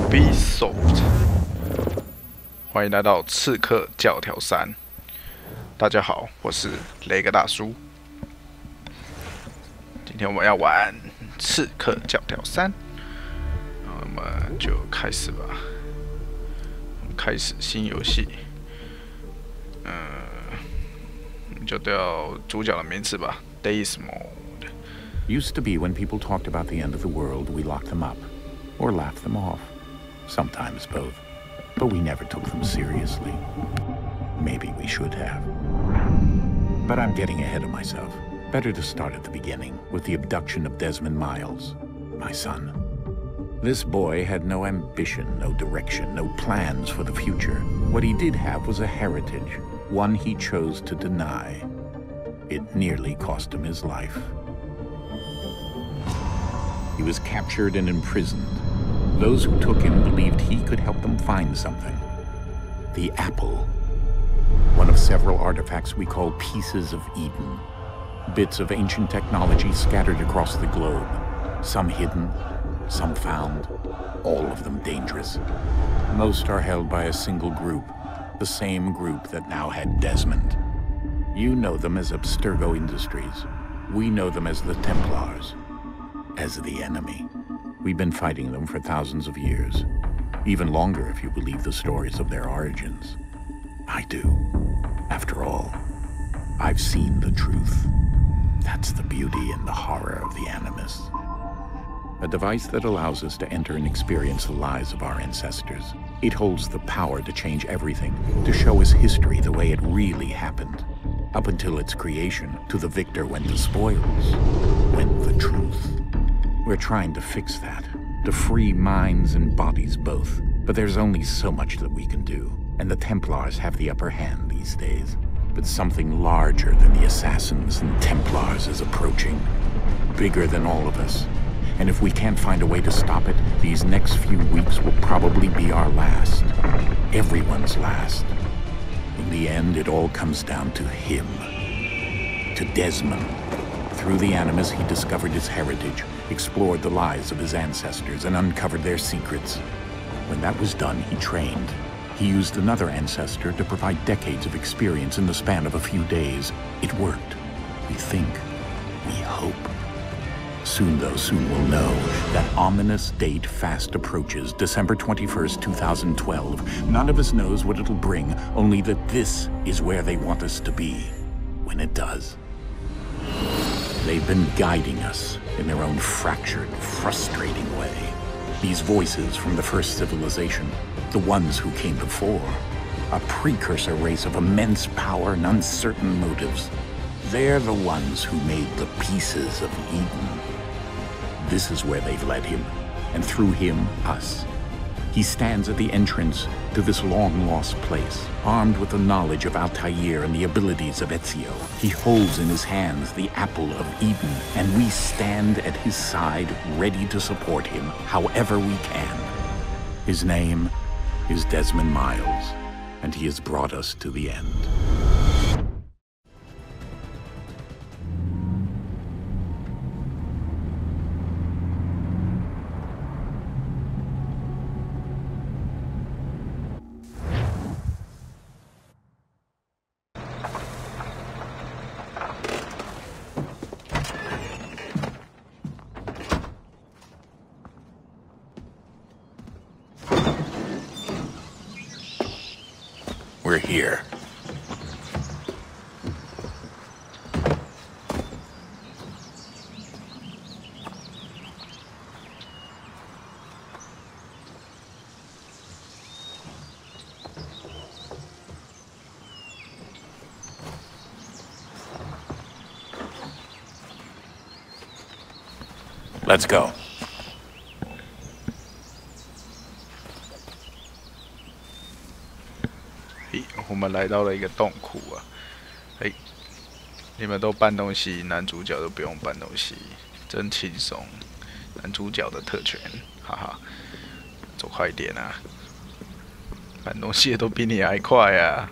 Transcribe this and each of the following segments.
UBISOFT， 欢迎来到《刺客教条三》。大家好，我是雷格大叔。今天我们要玩《刺客教条三》，那我们就开始吧。我们开始新游戏。就叫主角的名字吧 ，Desmond。 Used to be when people talked about the end of the world, we locked them up. Or laughed them off. Sometimes both. But we never took them seriously. Maybe we should have. But I'm getting ahead of myself. Better to start at the beginning, with the abduction of Desmond Miles, my son. This boy had no ambition, no direction, no plans for the future. What he did have was a heritage, one he chose to deny. It nearly cost him his life. He was captured and imprisoned. Those who took him believed he could help them find something. The apple. One of several artifacts we call pieces of Eden. Bits of ancient technology scattered across the globe. Some hidden, some found, all of them dangerous. Most are held by a single group, the same group that now had Desmond. You know them as Abstergo Industries. We know them as the Templars, as the enemy. We've been fighting them for thousands of years. Even longer if you believe the stories of their origins. I do. After all, I've seen the truth. That's the beauty and the horror of the Animus. A device that allows us to enter and experience the lives of our ancestors. It holds the power to change everything, to show us history the way it really happened. Up until its creation, to the victor went the spoils, went the truth. We're trying to fix that, to free minds and bodies both. But there's only so much that we can do, and the Templars have the upper hand these days. But something larger than the Assassins and Templars is approaching, bigger than all of us. And if we can't find a way to stop it, these next few weeks will probably be our last. Everyone's last. In the end, it all comes down to him. To Desmond. Through the Animus, he discovered his heritage, explored the lives of his ancestors, and uncovered their secrets. When that was done, he trained. He used another ancestor to provide decades of experience in the span of a few days. It worked. We think. We hope. Soon, though, soon we'll know. That ominous date fast approaches, December 21st, 2012. None of us knows what it'll bring, only that this is where they want us to be, when it does. They've been guiding us in their own fractured, frustrating way. These voices from the first civilization, the ones who came before, a precursor race of immense power and uncertain motives. They're the ones who made the pieces of Eden. This is where they've led him, and through him, us. He stands at the entrance to this long-lost place, armed with the knowledge of Altair and the abilities of Ezio. He holds in his hands the apple of Eden, and we stand at his side, ready to support him however we can. His name is Desmond Miles, and he has brought us to the end. We're here. Let's go. 我们来到了一个洞窟啊！你们都搬东西，男主角都不用搬东西，真轻松。男主角的特权，哈哈，走快一点啊！搬东西都比你还快啊！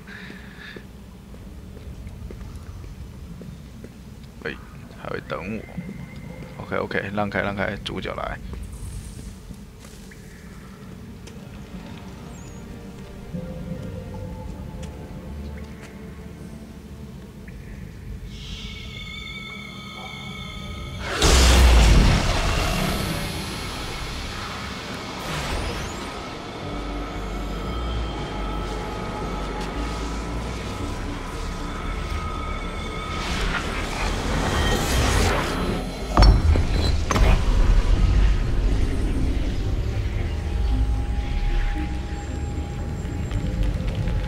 还会等我。OK， 让开，主角来。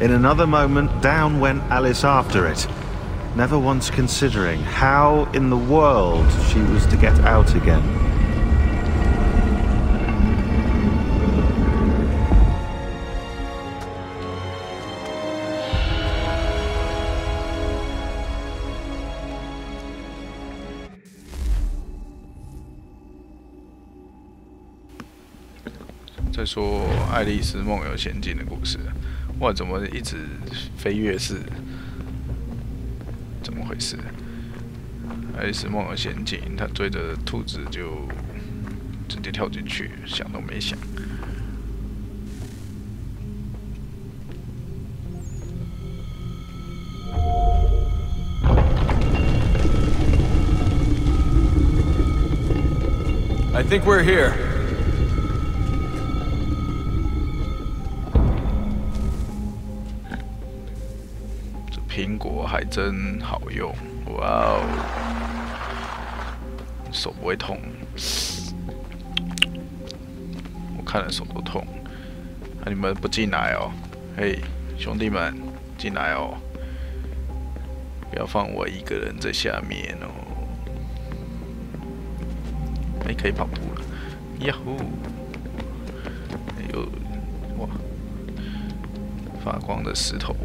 In another moment, down went Alice after it, never once considering how in the world she was to get out again.在说《爱丽丝梦游仙境》的故事，哇，怎么一直飞跃式？怎么回事？《爱丽丝梦游仙境》，他追着兔子就直接跳进去，想都没想。I think we're here. 苹果还真好用，哇哦！手不会痛，我看了手都痛。你们不进来哦，嘿，兄弟们，进来哦！不要放我一个人在下面哦。可以跑步了，呀呼！有哇，发光的石头。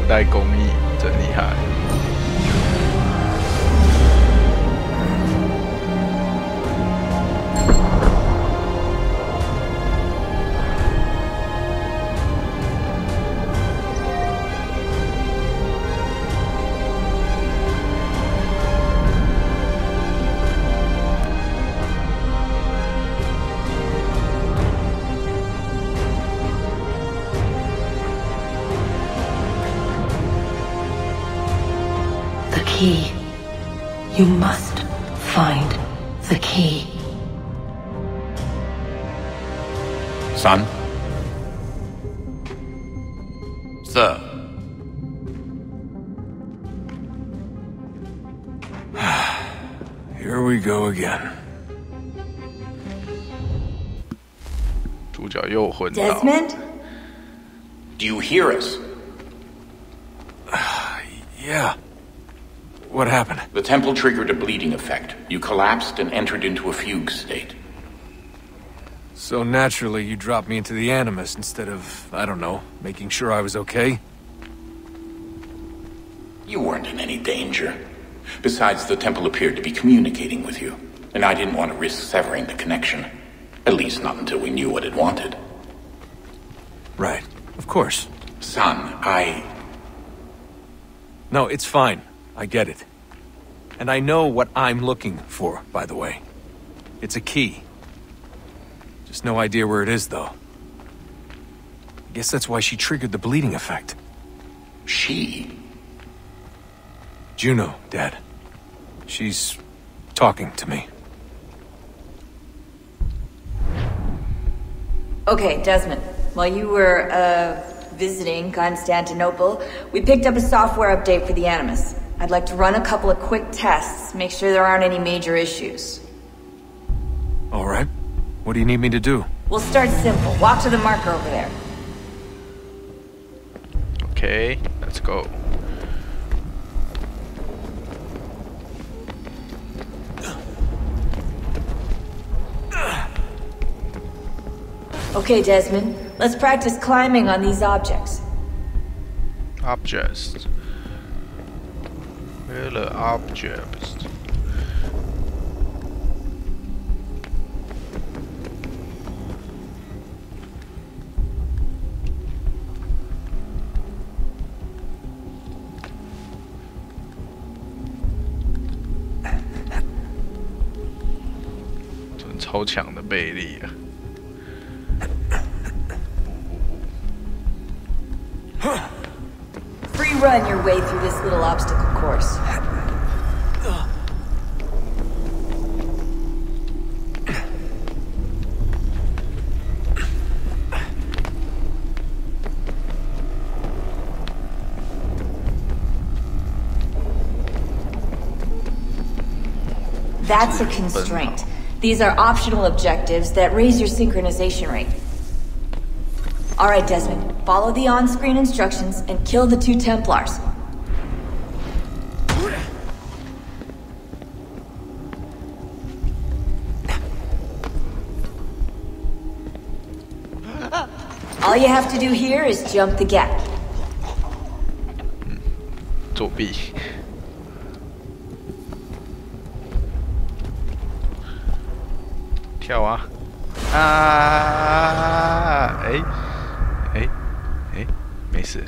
代工艺真厉害。Key. You must find the key. Son? Sir? Here we go again. 主角又昏倒。Desmond? Do you hear us? Yeah. What happened? The temple triggered a bleeding effect. You collapsed and entered into a fugue state. So naturally, you dropped me into the Animus instead of, I don't know, making sure I was okay? You weren't in any danger. Besides, the temple appeared to be communicating with you, and I didn't want to risk severing the connection. At least not until we knew what it wanted. Right. Of course. Son, No, it's fine. I get it. And I know what I'm looking for, by the way. It's a key. Just no idea where it is, though. I guess that's why she triggered the bleeding effect. She? Juno, Dad. She's talking to me. Okay, Desmond. While you were, visiting Constantinople, we picked up a software update for the Animus. I'd like to run a couple of quick tests, make sure there aren't any major issues. All right. What do you need me to do? We'll start simple. Walk to the marker over there. Okay, let's go. Okay, Desmond. Let's practice climbing on these objects. Objects. Where are the objects? 超强的魅力啊！ Free run your way through this little obstacle course. That's a constraint. These are optional objectives that raise your synchronization rate. Alright, Desmond. Follow the on-screen instructions and kill the 2 Templars. All you have to do here is jump the gap. 作弊。 跳啊！啊！没事，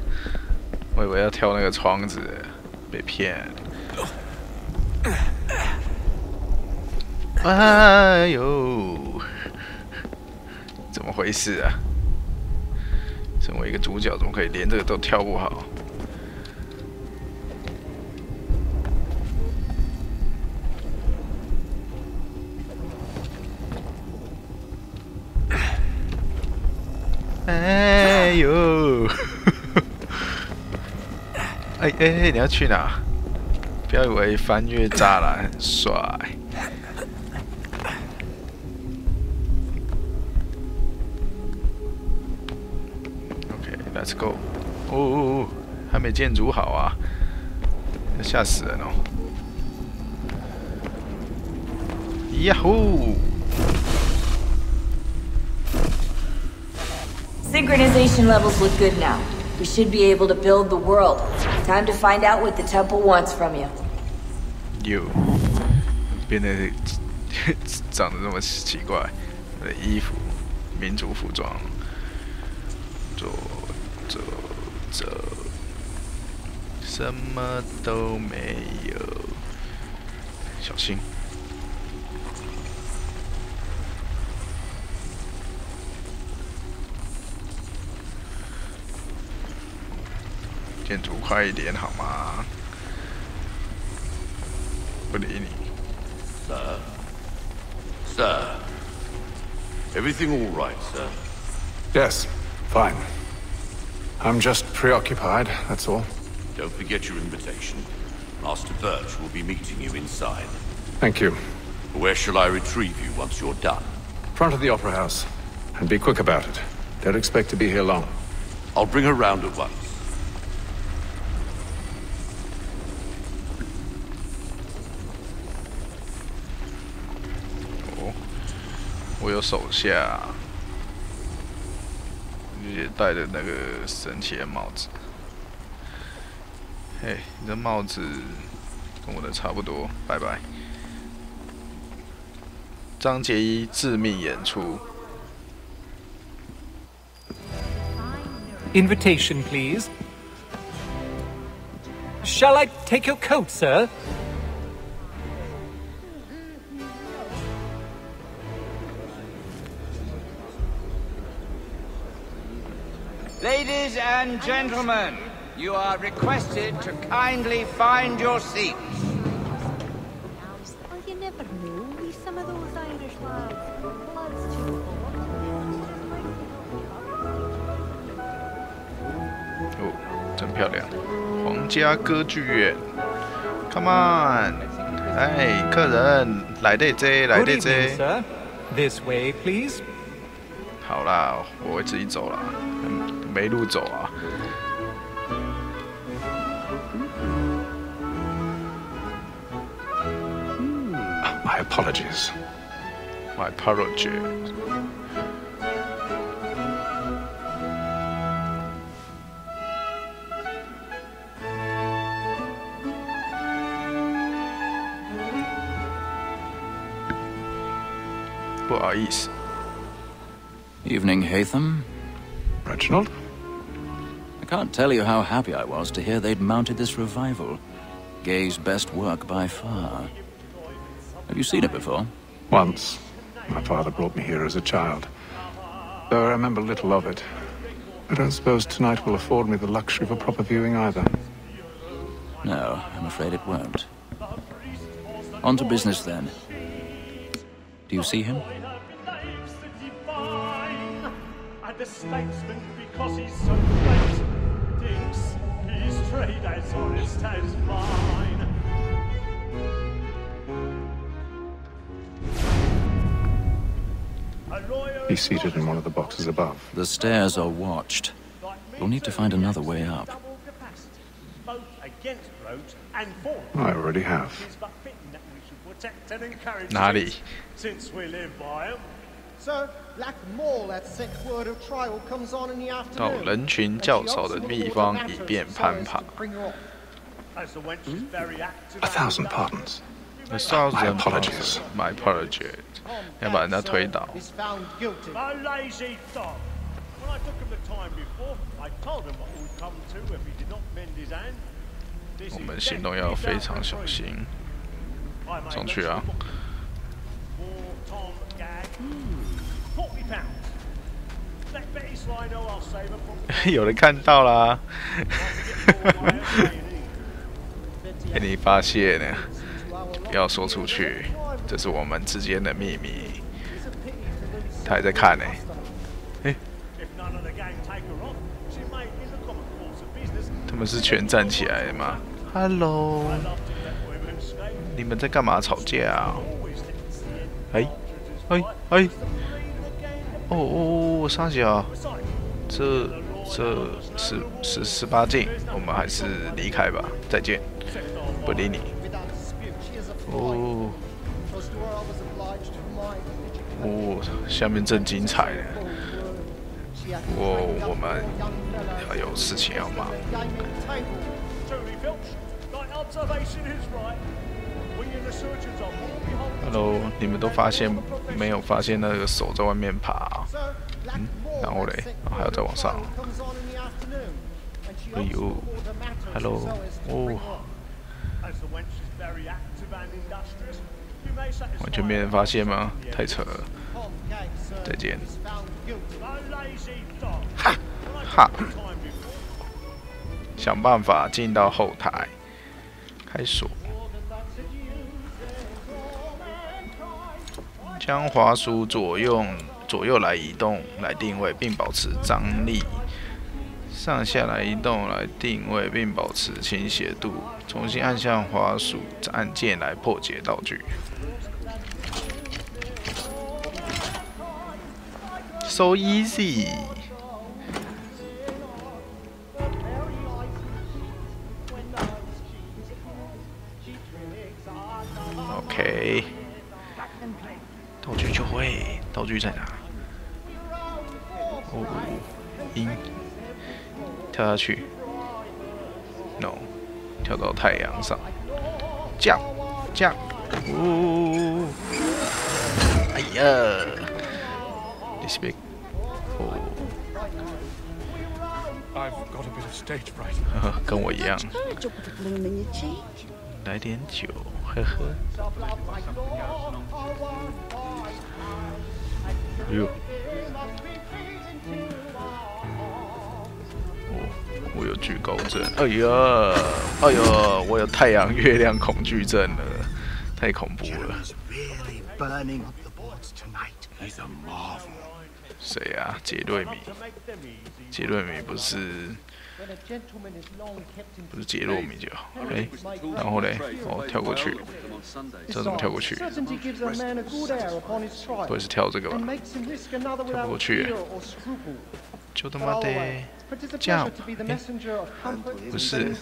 我以为要跳那个窗子，被骗。哎呦，怎么回事啊？身为一个主角，怎么可以连这个都跳不好？ 哎呦！你要去哪？不要以为翻越栅栏很帅。OK，let's go。哦，还没建筑好啊，吓死人哦！呀呼！ Synchronization levels look good now. We should be able to build the world. Time to find out what the temple wants from you. You 变得长得这么奇怪，我的衣服，民族服装，走，什么都没有，小心。 建筑快一点好吗？不理你。Sir. Everything all right, sir? Yes, fine. I'm just preoccupied, that's all. Don't forget your invitation. Master Birch will be meeting you inside. Thank you. Where shall I retrieve you once you're done? Front of the Opera House. And be quick about it. Don't expect to be here long. I'll bring her round at once. 我有手下，也戴着那个神奇的帽子。嘿，你这帽子跟我的差不多，拜拜。章节1致命演出。 Invitation, please. Shall I take your coat, sir? Ladies and gentlemen, you are requested to kindly find your seats. Well, you never know. We some of those Irish lads. Blood's too hot. 哦，真漂亮！皇家歌剧院 ，Come on！ 哎，客人来得这，来得这。 Good evening, sir. This way, please. 好啦，我会自己走啦，没路走啊。My apologies. My apology. 不好意思。 Evening, Hatham. Reginald? I can't tell you how happy I was to hear they'd mounted this revival. Gay's best work by far. Have you seen it before? Once. My father brought me here as a child, though I remember little of it. I don't suppose tonight will afford me the luxury of a proper viewing either. No, I'm afraid it won't. On to business then. Do you see him? The statesman, because he's so great, thinks his trade as honest as mine. He's seated in one of the boxes above. The stairs are watched. You'll need to find another way up. I already have. 哪里？ Since we live by him. Sir, Black Mall at set word of trial comes on in the 到 afternoon. 人群较少的地方，以便攀爬。 1,000 pardons. A thousand My apologies. My apologies. 要把人家推倒。 A lazy dog. When I took him the time before, I told him what would come to if he did not mend his hand. 我们行动要非常小心。上去啊！ 有人看到啦！被你发现了，不要说出去，这是我们之间的秘密。他还在看呢。他们是全站起来的吗 ？Hello， 你们在干嘛吵架啊？哦，傻小，这18禁，我们还是离开吧，再见，不理你。下面正精彩呢，不过我们还有事情要忙。Hello， 你们都没有发现那个手在外面爬？然后嘞，还要再往上。哎呦 ，Hello， 哦，完全没人发现吗？太扯了。再见。哈，想办法进到后台，开锁。 将滑鼠左右来移动来定位，并保持张力；上下来移动来定位，并保持倾斜度。重新按下滑鼠按键来破解道具。So easy。OK。 道具就会，道具在哪？哦，跳下去 ，no， 跳到太阳上，降，哎呀 ，this big， 哦 I've got a bit of stage fright. 跟我一样，来点酒，呵呵。 哎呦！我有惧高症。哎呀！我有太阳、月亮恐惧症了，太恐怖了。谁啊？杰瑞米？杰瑞米不是杰洛米就好。然后嘞，跳过去。 这怎么跳过去？不会是跳这个吧？跳不过去。就他妈的，这样，不是，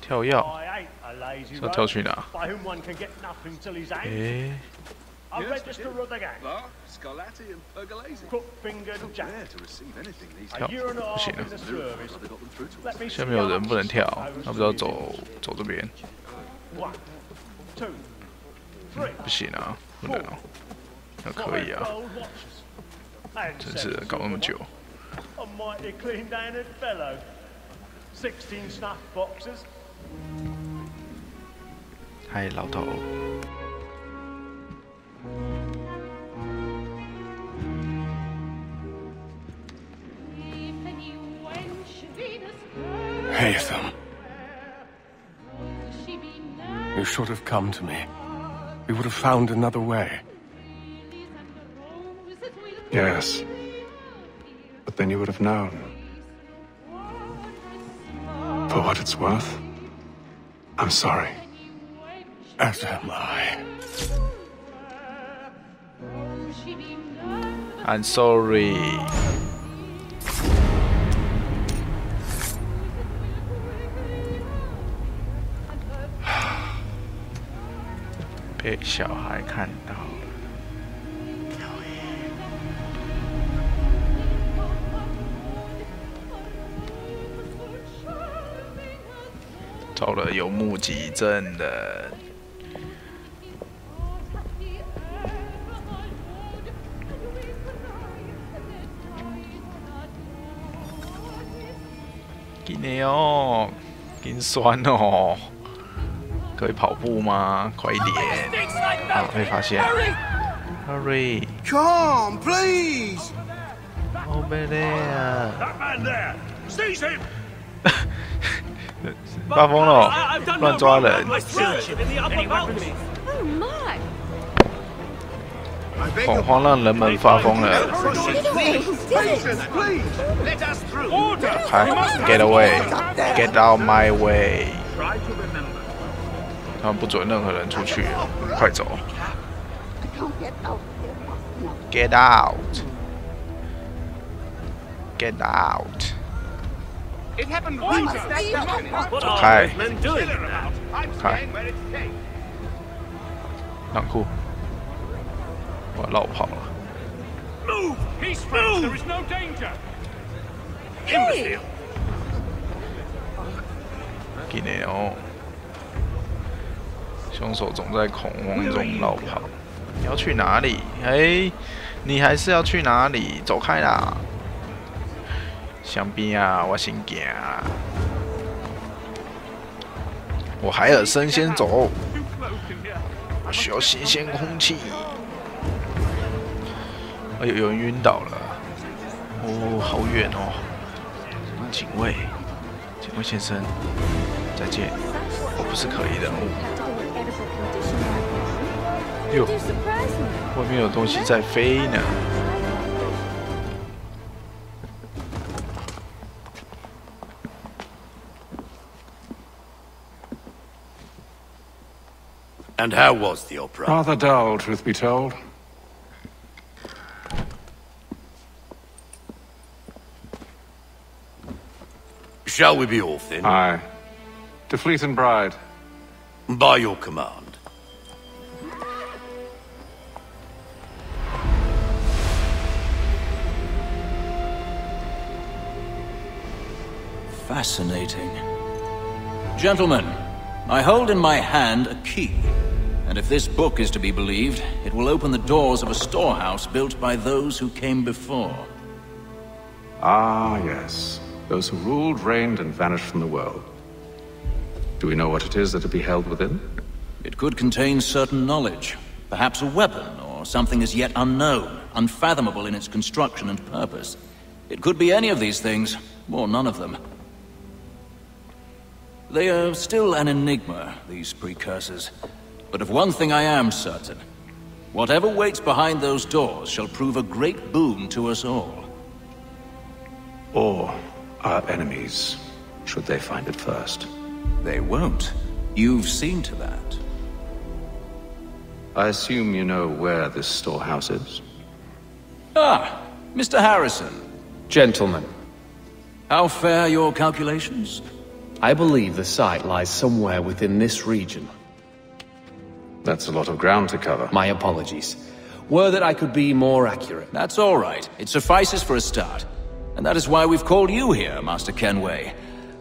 跳跃，要跳去哪？A register of the gang. Scarlatti and Pergolesi. Crook-fingered Jack. A year and a half in the service. 下面有人不能跳，他不知道走这边。不行啊，不能啊，那可以啊。真是的，搞那么久。A mighty clean-handed fellow. 16 snuff boxes, 嗨，老头。Haytham. You should have come to me. We would have found another way. Yes. But then you would have known. For what it's worth, I'm sorry. As am I. I'm sorry. 被小孩看到了。走了有目击证的。紧的哦，紧酸哦。可以跑步吗？快一点！好，被发现。Hurry! Come, please! Over there! That man there! Seize him! 发疯了，乱抓人！ 恐慌让人们发疯了。开 ，Get away! Get out my way! 他们不准任何人出去，快走 ！Get out! Get out! 走开！开！让裤！我绕跑了。给你哦！凶手总在恐慌中绕跑。你要去哪里？哎，你还是要去哪里？走开啦！香槟啊，我先行。我海尔森先走，我需要新鲜空气。哎呦，有人晕倒了！哦，好远哦！警卫，警卫先生，再见。我不是可疑人物。哟，外面有东西在飞呢。And how was the opera? Rather dull, truth be told. Shall we be off then? Aye. To Fleet and Bride. By your command. Fascinating. Gentlemen, I hold in my hand a key. And if this book is to be believed, it will open the doors of a storehouse built by those who came before. Ah, yes. Those who ruled, reigned, and vanished from the world. Do we know what it is that will be held within? It could contain certain knowledge. Perhaps a weapon, or something as yet unknown, unfathomable in its construction and purpose. It could be any of these things, or none of them. They are still an enigma, these precursors. But of one thing I am certain. Whatever waits behind those doors shall prove a great boon to us all. Or our enemies, should they find it first. They won't. You've seen to that. I assume you know where this storehouse is? Ah, Mr. Harrison. Gentlemen. How fare your calculations? I believe the site lies somewhere within this region. That's a lot of ground to cover. My apologies. Were that I could be more accurate. That's all right. It suffices for a start. And that is why we've called you here, Master Kenway.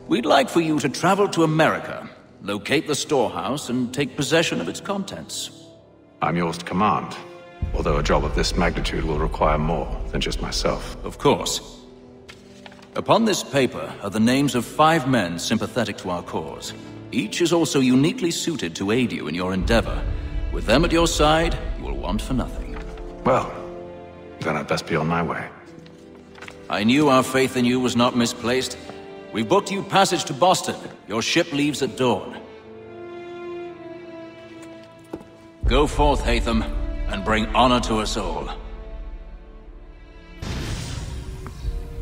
We'd like for you to travel to America, locate the storehouse, and take possession of its contents. I'm yours to command, although a job of this magnitude will require more than just myself. Of course. Upon this paper are the names of 5 men sympathetic to our cause. Each is also uniquely suited to aid you in your endeavor. With them at your side, you will want for nothing. Well, then I'd best be on my way. I knew our faith in you was not misplaced. We've booked you passage to Boston. Your ship leaves at dawn. Go forth, Hatham, and bring honor to us all.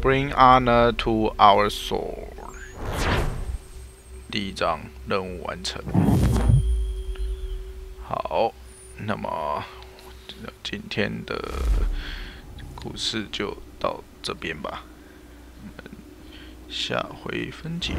Bring honor to our soul. 第1章任务完成。好，那么今天的故事就到这边吧。下回分解。